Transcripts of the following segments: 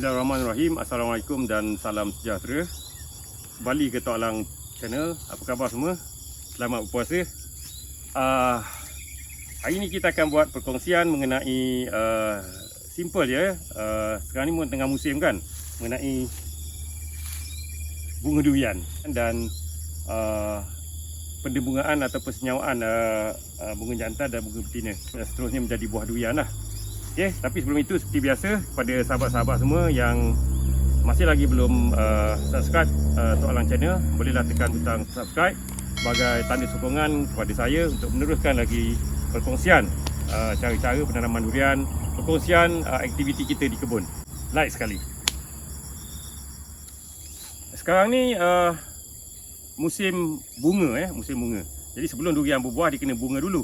Bismillahirrahmanirrahim. Assalamualaikum dan salam sejahtera. Kembali ke Tok Alang channel. Apa khabar semua? Selamat berpuasa. Hari ini kita akan buat perkongsian mengenai simple je. Sekarang ni tengah musim kan, mengenai bunga durian dan pendebungaan atau persenyawaan bunga jantan dan bunga betina dan seterusnya menjadi buah durian lah. Okay, tapi sebelum itu seperti biasa, kepada sahabat-sahabat semua yang masih lagi belum subscribe Tok Alang channel, bolehlah tekan butang subscribe sebagai tanda sokongan kepada saya untuk meneruskan lagi perkongsian cara-cara penanaman durian, perkongsian aktiviti kita di kebun. Like sekali. Sekarang ni musim bunga, musim bunga. Jadi sebelum durian berbuah dia kena bunga dulu.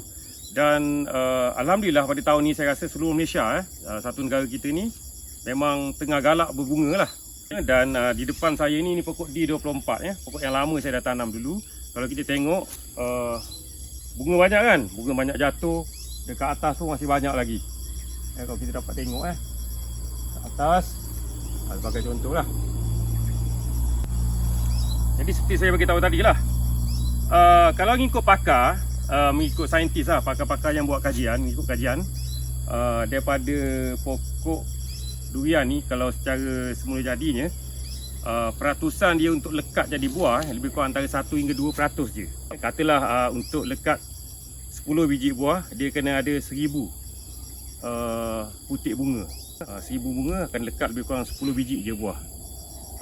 Dan alhamdulillah pada tahun ni saya rasa seluruh Malaysia satu negara kita ni memang tengah galak berbunga lah. Dan di depan saya ni pokok D24 pokok yang lama saya dah tanam dulu. Kalau kita tengok bunga banyak kan, bunga banyak jatuh. Dekat atas tu masih banyak lagi. Kalau kita dapat tengok kat atas sebagai contoh lah. Jadi seperti saya beritahu tadi lah, kalau ngikut pakar, mengikut saintis lah, pakar-pakar yang buat kajian, mengikut kajian daripada pokok durian ni, kalau secara semula jadinya peratusan dia untuk lekat jadi buah lebih kurang antara 1 hingga 2% je. Katalah untuk lekat 10 biji buah, dia kena ada 1000 putik bunga. 1000 bunga akan lekat lebih kurang 10 biji je buah.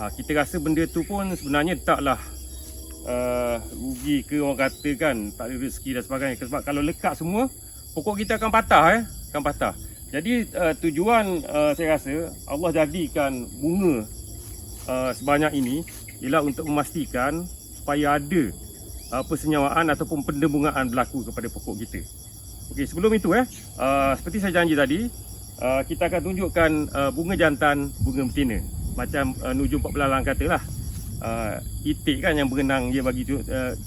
Kita rasa benda tu pun sebenarnya taklah rugi ke, orang kata kan tak ada rezeki dan sebagainya. Sebab kalau lekat semua, pokok kita akan patah akan patah. Jadi tujuan saya rasa Allah jadikan bunga sebanyak ini ialah untuk memastikan supaya ada persenyawaan ataupun pendebungaan berlaku kepada pokok kita. Okey, sebelum itu seperti saya janji tadi, kita akan tunjukkan bunga jantan, bunga betina. Macam Nujum 14 Alang katalah, itik kan yang berenang, dia bagi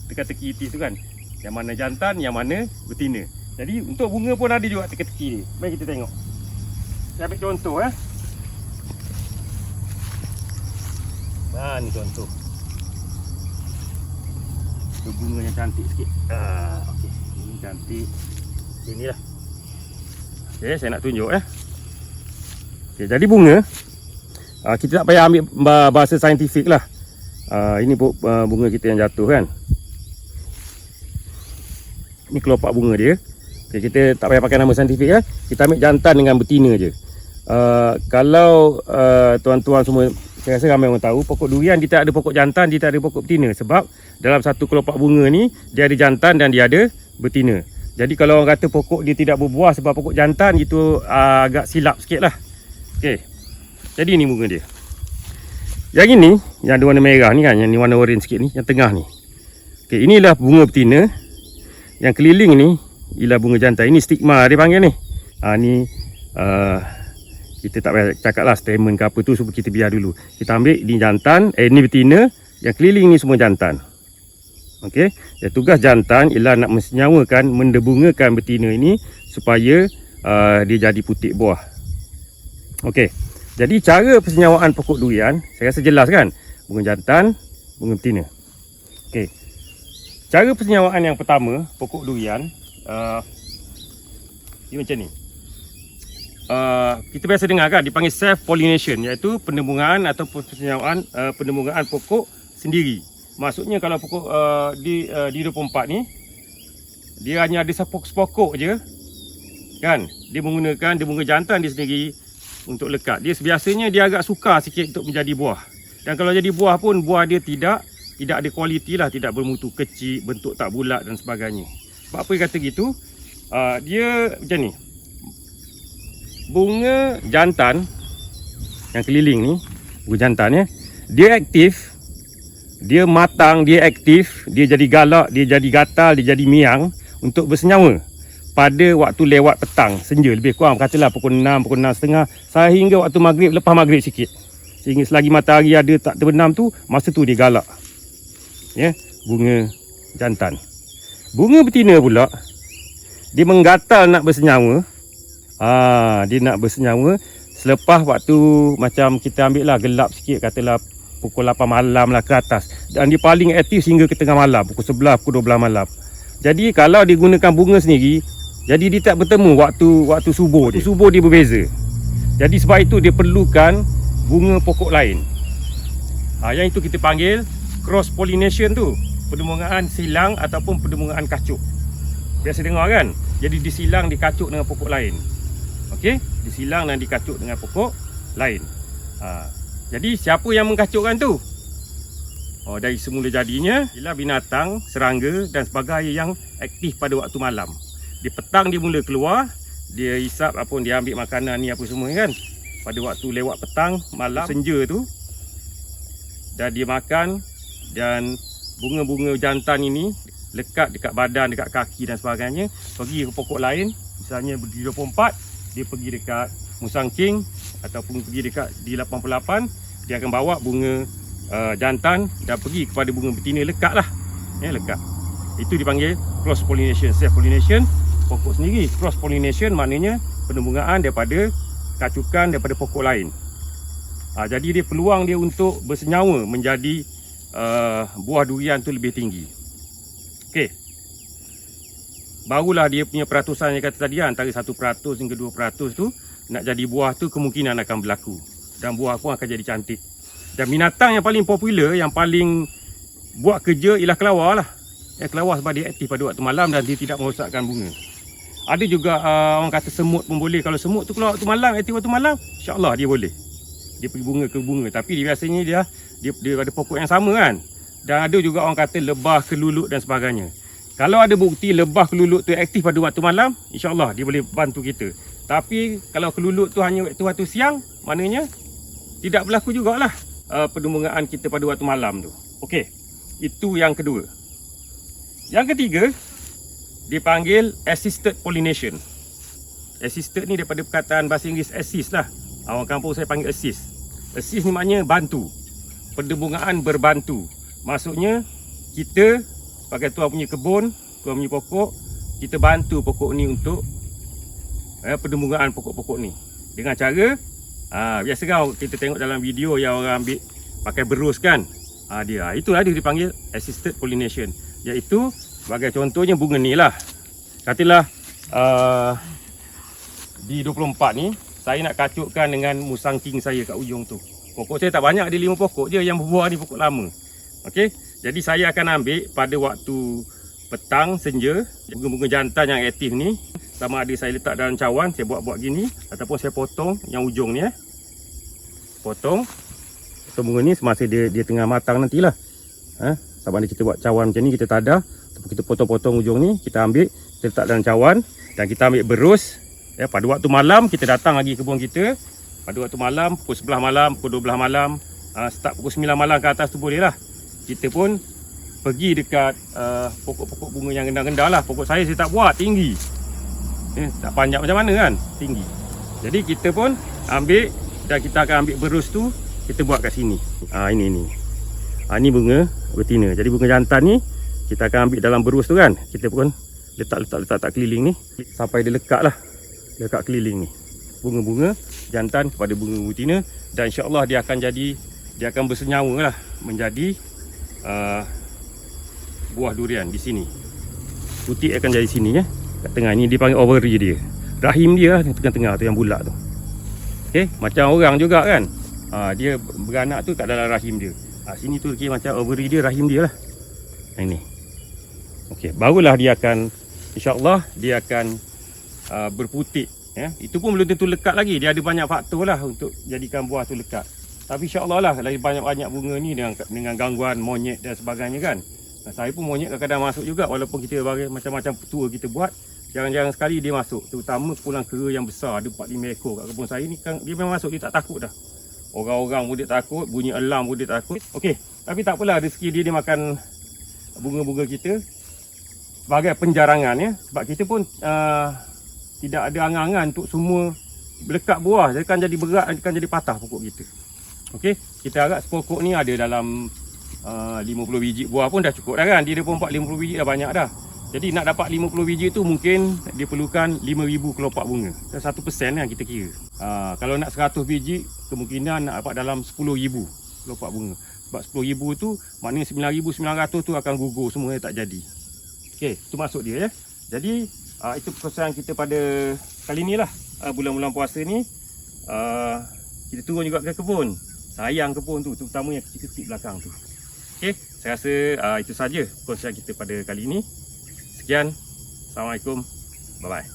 teka-teki itik tu kan, yang mana jantan, yang mana betina. Jadi untuk bunga pun ada juga teka-teki dia. Mari kita tengok. Saya ambil contoh ni contoh. Itu bunga yang cantik sikit. Okey, ini cantik. Inilah. Okey, saya nak tunjuk Okey, jadi bunga kita tak payah ambil bahasa saintifik lah. Ini bunga kita yang jatuh kan. Ini kelopak bunga dia. Okay, kita tak payah pakai nama saintifik Kita ambil jantan dengan betina je. Kalau tuan-tuan semua, saya rasa ramai orang tahu, pokok durian dia tak ada pokok jantan, dia tak ada pokok betina. Sebab dalam satu kelopak bunga ni, dia ada jantan dan dia ada betina. Jadi kalau orang kata pokok dia tidak berbuah sebab pokok jantan, itu agak silap sikit lah. Okay, jadi ini bunga dia. Yang ini, yang ada warna merah ni kan, yang ni warna orange sikit ni, yang tengah ni. Okey, inilah bunga betina. Yang keliling ni ialah bunga jantan. Ini stigma dia panggil ni. Ni kita tak payah cakap lah statement ke apa tu, sebab kita biar dulu. Kita ambil ni jantan, ni betina, yang keliling ni semua jantan. Okey, ya, tugas jantan ialah nak mensenyawakan, mendebungakan betina ini supaya dia jadi putik buah. Okey. Jadi cara persenyawaan pokok durian, saya rasa jelas kan? Bunga jantan, bunga betina. Okey. Cara persenyawaan yang pertama, pokok durian, dia macam ni. Kita biasa dengar kan, dipanggil self pollination, iaitu pendebungaan atau persenyawaan pendebungaan pokok sendiri. Maksudnya kalau pokok di 24 ni, dia hanya ada sepokok je kan. Dia menggunakan bunga jantan dia sendiri untuk lekat. Dia biasanya dia agak sukar sikit untuk menjadi buah. Dan kalau jadi buah pun, buah dia tidak ada kualiti lah, tidak bermutu, kecil, bentuk tak bulat dan sebagainya. Sebab apa dia kata gitu? Dia macam ni. Bunga jantan yang keliling ni, bunga jantan dia aktif, dia matang, dia aktif, dia jadi galak, dia jadi gatal, dia jadi miang untuk bersenyawa pada waktu lewat petang, senja, lebih kurang katalah pukul 6, pukul 6.30 sehingga waktu maghrib, lepas maghrib sikit. Sehingga selagi matahari ada tak terbenam tu, masa tu dia galak. Bunga jantan. Bunga betina pula, dia menggatal nak bersenyawa. Dia nak bersenyawa selepas waktu macam kita ambil lah gelap sikit, katalah pukul 8 malam lah ke atas, dan dia paling aktif hingga ke tengah malam, pukul 11, pukul 12 malam. Jadi kalau digunakan bunga sendiri, jadi dia tak bertemu waktu subuh dia. Subuh dia berbeza. Jadi sebab itu dia perlukan bunga pokok lain. Yang itu kita panggil cross pollination tu, perdemungaan silang ataupun perdemungaan kacuk. Biasa dengar kan? Jadi disilang dikacuk dengan pokok lain. Okey, disilang dan dikacuk dengan pokok lain. Jadi siapa yang mengkacukkan tu? Dari semula jadinya ialah binatang, serangga dan sebagainya yang aktif pada waktu malam. Di petang dia mula keluar, dia hisap apa, dia ambil makanan ni apa semua kan. Pada waktu lewat petang, malam, senja tu, dan dia makan, dan bunga-bunga jantan ini lekat dekat badan, dekat kaki dan sebagainya, pergi ke pokok lain. Misalnya di 24, dia pergi dekat musang king ataupun pergi dekat di 88, dia akan bawa bunga jantan dan pergi kepada bunga betina, lekat lah, lekat. Itu dipanggil cross pollination. Self pollination pokok sendiri, cross pollination maknanya penembungaan daripada kacukan daripada pokok lain. Jadi dia peluang dia untuk bersenyawa menjadi buah durian tu lebih tinggi. Okey, barulah dia punya peratusan yang kata tadi, antara 1% hingga 2% tu nak jadi buah tu kemungkinan akan berlaku, dan buah pun akan jadi cantik. Dan binatang yang paling popular, yang paling buat kerja ialah kelawar lah. Kelawar sebab dia aktif pada waktu malam dan dia tidak merosakkan bunga. Ada juga orang kata semut pun boleh. Kalau semut tu keluar waktu malam, aktif waktu malam, insya-Allah dia boleh. Dia pergi bunga ke bunga, tapi dia biasanya dia ada pokok yang sama kan. Dan ada juga orang kata lebah, kelulut dan sebagainya. Kalau ada bukti lebah, kelulut tu aktif pada waktu malam, insya-Allah dia boleh bantu kita. Tapi kalau kelulut tu hanya waktu siang, maknanya tidak berlaku jugalah perdemungaan kita pada waktu malam tu. Okey, itu yang kedua. Yang ketiga dipanggil assisted pollination. Assisted ni daripada perkataan bahasa Inggeris assist lah. Orang kampung saya panggil assist. Assist ni maknanya bantu. Perdemungaan berbantu. Maksudnya kita sebagai tuan punya kebun, tuan punya pokok, kita bantu pokok ni untuk perdemungaan pokok-pokok ni. Dengan cara biasa kan kita tengok dalam video yang orang ambil pakai berus kan. Itulah dia dipanggil assisted pollination. Iaitu sebagai contohnya bunga ni lah. Katalah di 24 ni saya nak kacukkan dengan musang king saya kat ujung tu. Pokok saya tak banyak, ada 5 pokok je yang berbuah ni, pokok lama. Okey, jadi saya akan ambil pada waktu petang, senja, bunga-bunga jantan yang aktif ni. Sama ada saya letak dalam cawan, saya buat gini, ataupun saya potong yang ujung ni potong bunga ni semasa dia tengah matang nantilah. Sama ada kita buat cawan macam ni, kita tadah, ataupun kita potong-potong ujung ni, kita ambil, kita letak dalam cawan dan kita ambil berus. Pada waktu malam kita datang lagi kebun kita. Pada waktu malam, pukul 11 malam, pukul 12 malam, start pukul 9 malam ke atas tu boleh lah. Kita pun pergi dekat pokok-pokok bunga yang rendah-rendah lah. Pokok saya tak buat tinggi, tak panjang macam mana kan, tinggi. Jadi kita pun ambil dan kita akan ambil berus tu, kita buat kat sini. Ini bunga betina. Jadi bunga jantan ni kita akan ambil dalam berus tu kan. Kita pun letak keliling ni sampai dia lekat lah, lekat keliling ni. Bunga-bunga jantan kepada bunga betina, dan insya-Allah dia akan bersenyawa lah menjadi buah durian di sini. Putik akan jadi sini kat tengah ni, dipanggil ovary dia. Rahim dia tengah-tengah tu yang bulat tu. Okey, macam orang juga kan. Dia beranak tu kat dalam rahim dia. Sini tu macam ovary dia, rahim dia lah. Ini. Okey, barulah dia akan, insya-Allah dia akan berputik. Itu pun belum tentu lekat lagi. Dia ada banyak faktor lah untuk jadikan buah tu lekat. Tapi insya-Allah lah, lagi banyak-banyak bunga ni dengan gangguan monyet dan sebagainya kan. Saya pun monyet kadang-kadang masuk juga, walaupun kita macam-macam tua kita buat, jarang-jarang sekali dia masuk. Terutama pulang kera yang besar, ada 4-5 ekor kat kebun saya ni kan, dia memang masuk, dia tak takut dah. Orang-orang pun dia takut, bunyi alarm pun dia takut. Okey, tapi tak apalah, rezeki dia makan bunga-bunga kita sebagai penjarangan sebab kita pun tidak ada angan-angan untuk semua berlekat buah. Dia akan jadi berat, akan jadi patah pokok kita. Okey, kita harap sepokok ni ada dalam 50 biji buah pun dah cukup dah kan. Dia 24 50 biji dah banyak dah. Jadi nak dapat 50 biji tu mungkin dia perlukan 5,000 kelopak bunga. 1% kan kita kira. Kalau nak 100 biji, kemungkinan nak dapat dalam 10,000 kelopak bunga. Sebab 10,000 tu maknanya 9,900 tu akan gugur semua, tak jadi. Okey, itu maksud dia ya. Jadi itu perkongsian kita pada kali ni lah. Bulan-bulan puasa ni kita turun juga ke kebun. Sayang kebun tu, terutama yang kecil-kecil belakang tu. Okey, saya rasa itu saja perkongsian kita pada kali ini. Sekian, Assalamualaikum, bye-bye.